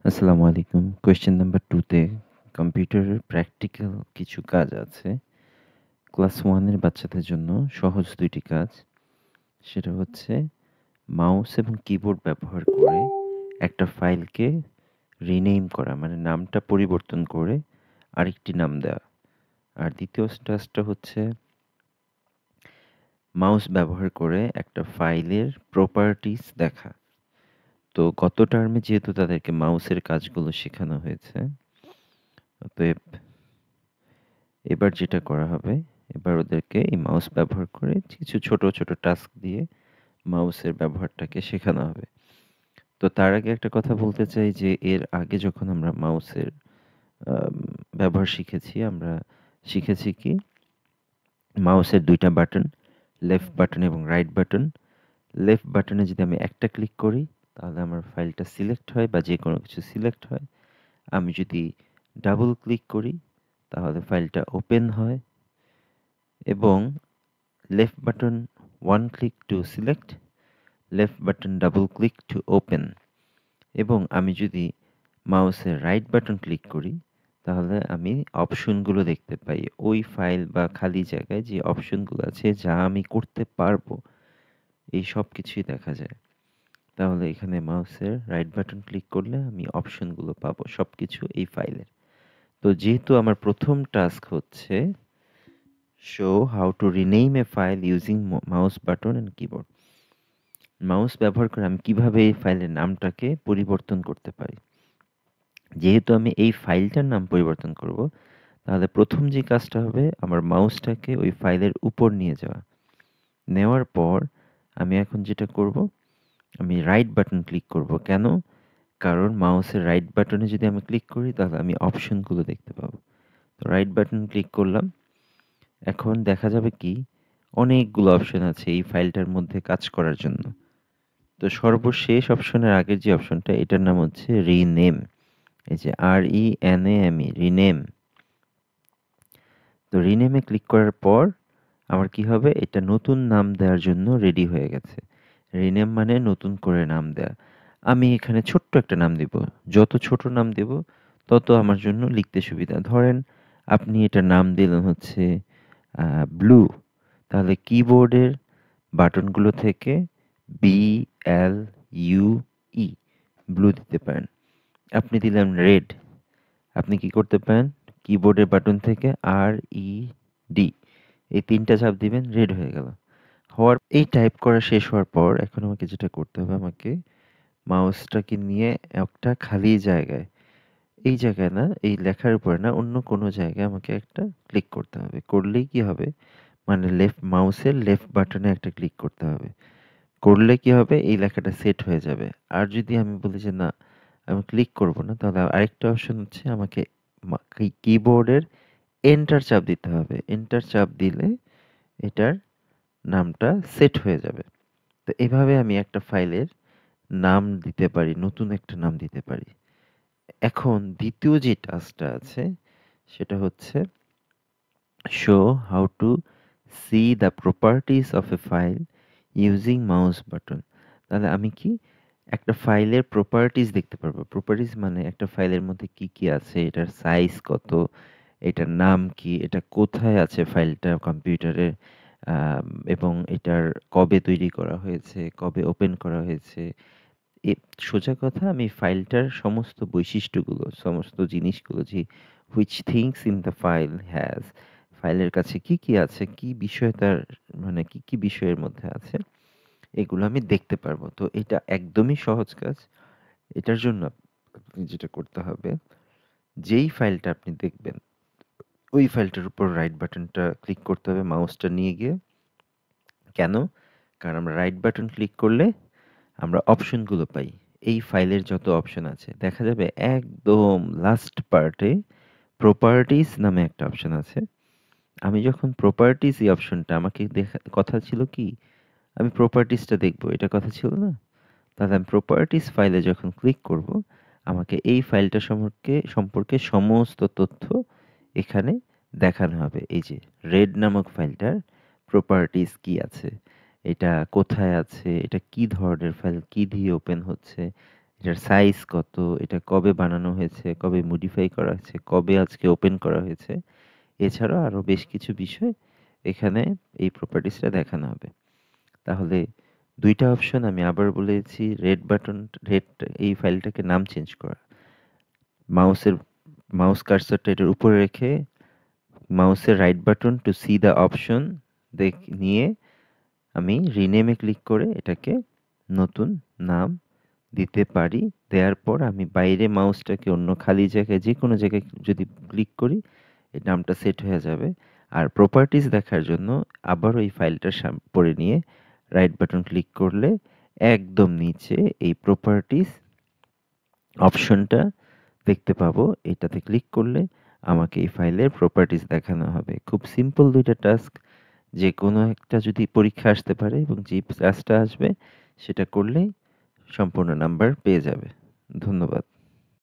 আসসালামু আলাইকুম। Question number 2 তে কম্পিউটারের প্র্যাকটিক্যাল কিছু কাজ আছে। ক্লাস 1 এর বাচ্চাদের জন্য সহজ ২ টি কাজ। সেটা হচ্ছে মাউস এবং কিবোর্ড ব্যবহার করে একটা ফাইলকে রিনেম করা, মানে নামটা পরিবর্তন করে আরেকটি নাম দেওয়া। আর ২য় টাস্কটা হচ্ছে মাউস ব্যবহার করে একটা ফাইলের প্রপার্টিজ দেখা। তো গত টার্মে যেহেতু তাদেরকে মাউসের কাজগুলো শেখানো হয়েছে, অতএব এবার যেটা করা হবে, এবার ওদেরকে এই মাউস ব্যবহার করে কিছু ছোট, ছোট টাস্ক দিয়ে মাউসের ব্যবহারটাকে শেখানো হবে। তো তার আগে একটা কথা বলতে চাই যে এর আগে যখন আমরা মাউসের আম ব্যবহার শিখেছি, আমরা শিখেছি কি? মাউসের ২ টা বাটন, লেফট বাটন এবং রাইট বাটন। লেফট বাটনে যদি আমি একটা ক্লিক করি, তাহলে আমার ফাইলটা সিলেক্ট হয় বা যেকোনো কিছু সিলেক্ট হয়। আমি যদি ডাবল ক্লিক করি, তাহলে ফাইলটা ওপেন হয় এবং left button one click to select, left button double click to open। এবং আমি যদি মাউসের রাইট বাটন ক্লিক করি, তাহলে আমি অপশনগুলো দেখতে পাই। ওই ফাইল বা খালি জায়গায় যে অপশনগুলো আছে যা আমি করতে পারবো, এই সবকিছুই দেখা যায়। তাহলে এখানে মাউসের রাইট বাটন ক্লিক করলে আমি অপশনগুলো পাবো সবকিছু এই ফাইলের। তো যেহেতু আমার ১ম টাস্ক হচ্ছে show how to rename a file using mouse button and keyboard। Mouse ব্যবহার করে আমি কিভাবে এই ফাইলের নামটাকে পরিবর্তন করতে পারি। যেহেতু আমি এই ফাইলটার নাম পরিবর্তন করব, তাহলে ১ম যে কাজটা হবে আমার মাউসটাকে ওই ফাইলের উপর নিয়ে যাওয়া। নেওয়ার পর আমি এখন যেটা করব, আমি রাইট বাটন ক্লিক করব। কেন? কারণ মাউসের রাইট বাটনে যদি আমি ক্লিক করি তাহলে আমি অপশনগুলো দেখতে পাবো। তো রাইট বাটন ক্লিক করলাম। এখন দেখা যাবে কি অনেকগুলো অপশন আছে এই ফাইলটার মধ্যে কাজ করার জন্য। তো সর্বশেষ অপশনের আগের যে অপশনটা, এটার নাম হচ্ছে রিনেম। এই যে RENAME, রিনেম। তো রিনেমে ক্লিক করার পর আমার কি হবে, এটা নতুন নাম দেওয়ার জন্য রেডি হয়ে গেছে। রিনেম মানে নতুন করে নাম দেয়া। আমি এখানে ছোট্ট একটা নাম দিব। যত ছোট নাম দেব তত আমার জন্য লিখতে সুবিধা। ধরেন আপনি এটার নাম দিলেন হচ্ছে ব্লু। তাহলে কিবোর্ডের বাটনগুলো থেকে BLUE, ব্লু দিতে পারেন। আপনি দিলেন রেড। আপনি কি করতে পারেন? কিবোর্ডের বাটন থেকে RED, এই ৩ টা চাপ দিবেন, রেড হয়ে গেল। এই টাইপ করা শেষ হওয়ার পর এখন আমাকে যেটা করতে হবে, আমাকে মাউসটাকে নিয়ে একটা খালি জায়গায়, এই জায়গায় না, এই লেখার উপরে না, অন্য কোনো জায়গায় আমাকে একটা ক্লিক করতে হবে। করলেই কি হবে? মানে মাউসের লেফট বাটনে একটা ক্লিক করতে হবে। করলে কি হবে? এই লেখাটা সেট হয়ে যাবে। আর যদি আমি বলি যে না, আমি ক্লিক করব না, তাহলে আরেকটা অপশন হচ্ছে আমাকে কিবোর্ডের এন্টার চাপ দিতে হবে। এন্টার চাপ দিলে এটার নামটা সেট হয়ে যাবে। তো এভাবে আমি একটা ফাইলের নাম দিতে পারি, নতুন একটা নাম দিতে পারি। এখন ২য় যে টাস্কটা আছে সেটা হচ্ছে show how to see the properties of a file using mouse button। তাহলে আমি কি একটা ফাইলের প্রপার্টিজ দেখতে পারবো। প্রপার্টিজ মানে একটা ফাইলের মধ্যে কি, কি আছে, এটার সাইজ কত, এটার নাম কি, এটা কোথায় আছে ফাইলটা কম্পিউটারে, এবং এটার কবে তৈরি করা হয়েছে, কবে ওপেন করা হয়েছে। এ সোজা কথা, আমি ফাইলটার সমস্ত বৈশিষ্ট্যগুলো, সমস্ত জিনিসগুলো, যে which things in the file has, ফাইলের কাছে কি, কি আছে, কি বিষয় তার, মানে কি, কি বিষয়ের মধ্যে আছে, এগুলো আমি দেখতে পারবো। তো এটা একদমই সহজ কাজ। এটার জন্য আপনি যেটা করতে হবে, যেই ফাইলটা আপনি দেখবেন, ওই ফাইলটার উপর রাইট বাটনটা ক্লিক করতে হবে মাউসটা নিয়ে গিয়ে। কেন? কারণ আমরা রাইট বাটন ক্লিক করলে আমরা অপশনগুলো পাই। এই ফাইলের যত অপশন আছে, দেখা যাবে একদম লাস্ট পার্টে প্রপার্টিজ নামে একটা অপশন আছে। আমি যখন প্রপার্টিজ, এই অপশনটা আমাকে কথা ছিল কি, আমি প্রপার্টিজটা দেখবো, এটা কথা ছিল না? তাহলে আমি প্রপার্টিজ ফাইলে যখন ক্লিক করব, আমাকে এই ফাইলটা সম্পর্কে সম্পর্কে সমস্ত তথ্য এখানে দেখানো হবে। এই যে রেড নামক ফাইলটার প্রপার্টিজ কি আছে, এটা কোথায় আছে, এটা কি ধরনের ফাইল, কি দিয়ে ওপেন হচ্ছে, এটার সাইজ কত, এটা কবে বানানো হয়েছে, কবে মডিফাই করা হয়েছে, কবে আজকে ওপেন করা হয়েছে। এছাড়াও আরো বেশ কিছু বিষয় এখানে এই প্রপার্টিসটা দেখানো হবে। তাহলে ২ টা অপশন আমি আবার বলেছি, রেড এই ফাইলটাকে নাম চেঞ্জ করা। মাউস কার্সরটা এটার উপরে রেখে মাউসের right button to see the option নিয়ে আমি রিনেমে ক্লিক করে এটাকে নতুন নাম দিতে পারি। দেওয়ার পর আমি বাইরে মাউসটাকে অন্য খালি জায়গায় যেকোনো জায়গায় যদি ক্লিক করি এই নামটা সেট হয়ে যাবে। আর প্রপার্টিস দেখার জন্য আবারও এই ফাইলটা পড়ে নিয়ে রাইট বাটন ক্লিক করলে একদম নিচে এই প্রপার্টিস অপশনটা দেখতে পাবো। এটাতে ক্লিক করলে আমাকে এই ফাইলের প্রপার্টিস দেখানো হবে। খুব সিম্পল ২ টা টাস্ক। যেকোনো একটা যদি পরীক্ষা আসতে পারে এবং যে কাজটা আসবে সেটা করলেই সম্পূর্ণ নাম্বার পেয়ে যাবে। ধন্যবাদ।